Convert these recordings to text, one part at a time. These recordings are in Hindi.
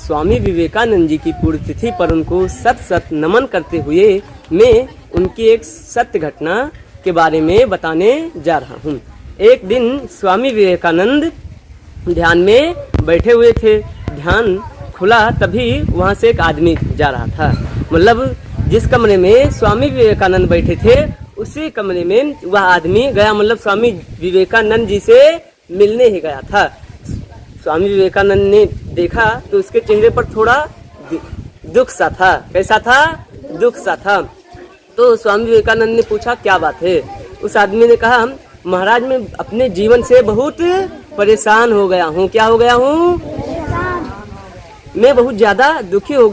स्वामी विवेकानंद जी की पुण्यतिथि पर उनको सत सत नमन करते हुए मैं उनकी एक सत्य घटना के बारे में बताने जा रहा हूँ। एक दिन स्वामी विवेकानंद ध्यान में बैठे हुए थे। ध्यान खुला तभी वहाँ से एक आदमी जा रहा था। मतलब जिस कमरे में स्वामी विवेकानंद बैठे थे उसी कमरे में वह आदमी गया। मतलब स्वामी विवेकानंद जी से मिलने ही गया था। स्वामी विवेकानंद ने देखा तो उसके चेहरे पर थोड़ा दुख सा था। कैसा था? दुख सा था। तो स्वामी विवेकानंद ने पूछा क्या बात है? उस आदमी ने कहा महाराज मैं अपने जीवन से बहुत परेशान हो गया हूँ। क्या हो गया हूँ? मैं बहुत ज़्यादा दुखी हो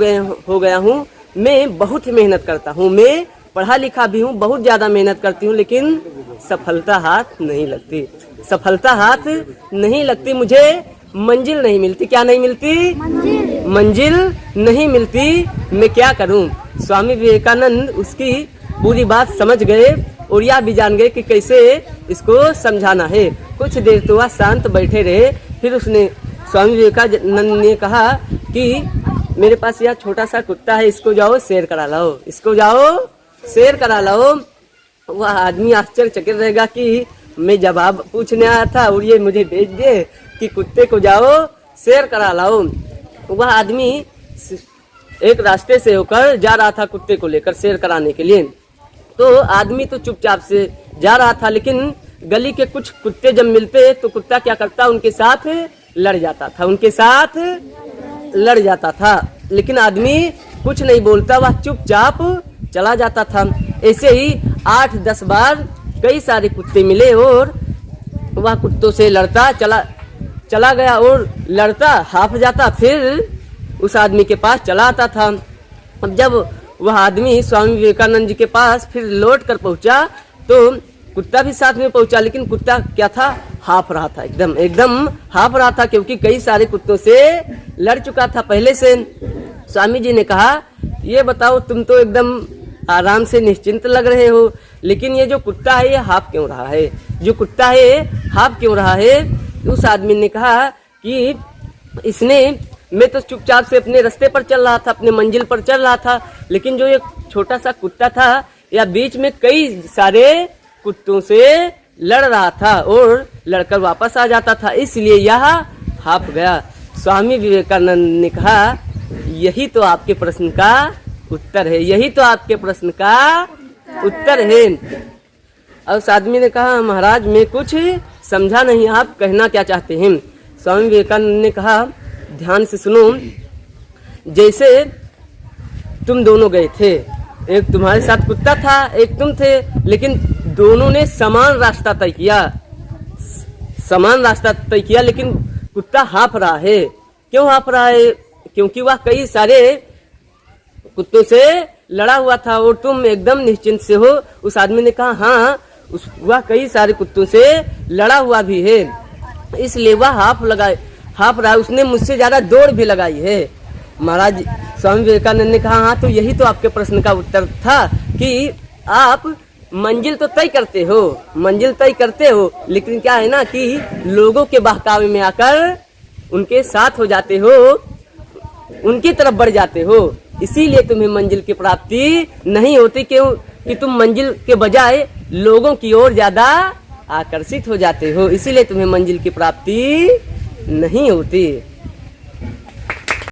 गया हूँ। मैं बहुत मेहनत करता हूँ, मैं पढ़ा लिखा भी हूँ, बहुत ज़्यादा मेहनत करती हूँ, लेकिन सफलता हाथ नहीं लगती। सफलता हाथ नहीं लगती, मुझे मंजिल नहीं मिलती। क्या नहीं मिलती? मंजिल नहीं मिलती। मैं क्या करूं? स्वामी विवेकानंद उसकी पूरी बात समझ गए और यह भी जान गए कि कैसे इसको समझाना है। कुछ देर तो वह शांत बैठे रहे। फिर उसने स्वामी विवेकानंद ने कहा कि मेरे पास यह छोटा सा कुत्ता है, इसको जाओ सैर करा लाओ, इसको जाओ सैर करा लाओ। वह आदमी आश्चर्यचकित रहेगा कि मैं जवाब पूछने आया था और ये मुझे भेज दे कि कुत्ते को जाओ सैर करा लाओ। वह आदमी एक रास्ते से होकर जा रहा था कुत्ते को लेकर सैर कराने के लिए। तो आदमी तो चुपचाप से जा रहा था, लेकिन गली के कुछ कुत्ते जब मिलते तो कुत्ता क्या करता? उनके साथ लड़ जाता था, उनके साथ लड़ जाता था। लेकिन आदमी कुछ नहीं बोलता, वह चुपचाप चला जाता था। ऐसे ही 8-10 बार कई सारे कुत्ते मिले और वह कुत्तों से लड़ता चला गया और लड़ता हाफ जाता, फिर उस आदमी के पास चला आता था। अब जब वह आदमी स्वामी विवेकानंद जी के पास फिर लौट कर पहुंचा तो कुत्ता भी साथ में पहुंचा, लेकिन कुत्ता क्या था? हाफ रहा था, एकदम हाफ रहा था, क्योंकि कई सारे कुत्तों से लड़ चुका था पहले से। स्वामी जी ने कहा ये बताओ तुम तो एकदम आराम से निश्चिंत लग रहे हो, लेकिन ये जो कुत्ता है ये हाफ क्यों रहा है? जो कुत्ता है हाफ क्यों रहा है? उस आदमी ने कहा कि मैं तो चुपचाप से अपने रास्ते पर चल रहा था, अपने मंजिल पर चल रहा था, लेकिन जो ये छोटा सा कुत्ता था या बीच में कई सारे कुत्तों से लड़ रहा था और लड़कर वापस आ जाता था, इसलिए यह हाफ गया। स्वामी विवेकानंद ने कहा यही तो आपके प्रश्न का उत्तर है, यही तो आपके प्रश्न का उत्तर है। और उस आदमी ने कहा महाराज मैं कुछ समझा नहीं, आप कहना क्या चाहते हैं? स्वामी विवेकानंद ने कहा ध्यान से सुनो, जैसे तुम दोनों गए थे, एक तुम्हारे साथ कुत्ता था, एक तुम थे, लेकिन दोनों ने समान रास्ता तय किया, लेकिन कुत्ता हाफ रहा है। क्यों हाफ रहा है? क्योंकि वह कई सारे कुत्तों से लड़ा हुआ था और तुम एकदम निश्चिंत से हो। उस आदमी ने कहा हाँ वह कई सारे कुत्तों से लड़ा हुआ भी है, इसलिए वह हाफ रहा है, उसने मुझसे ज्यादा दौड़ भी लगाई है। महाराज स्वामी विवेकानंद ने कहा हाँ तो यही तो आपके प्रश्न का उत्तर था कि आप मंजिल तो तय करते हो, लेकिन क्या है ना कि लोगों के बहकावे में आकर उनके साथ हो जाते हो, उनकी तरफ बढ़ जाते हो, इसीलिए तुम्हें मंजिल की प्राप्ति नहीं होती। क्यों कि तुम मंजिल के बजाय लोगों की ओर ज्यादा आकर्षित हो जाते हो, इसीलिए तुम्हें मंजिल की प्राप्ति नहीं होती।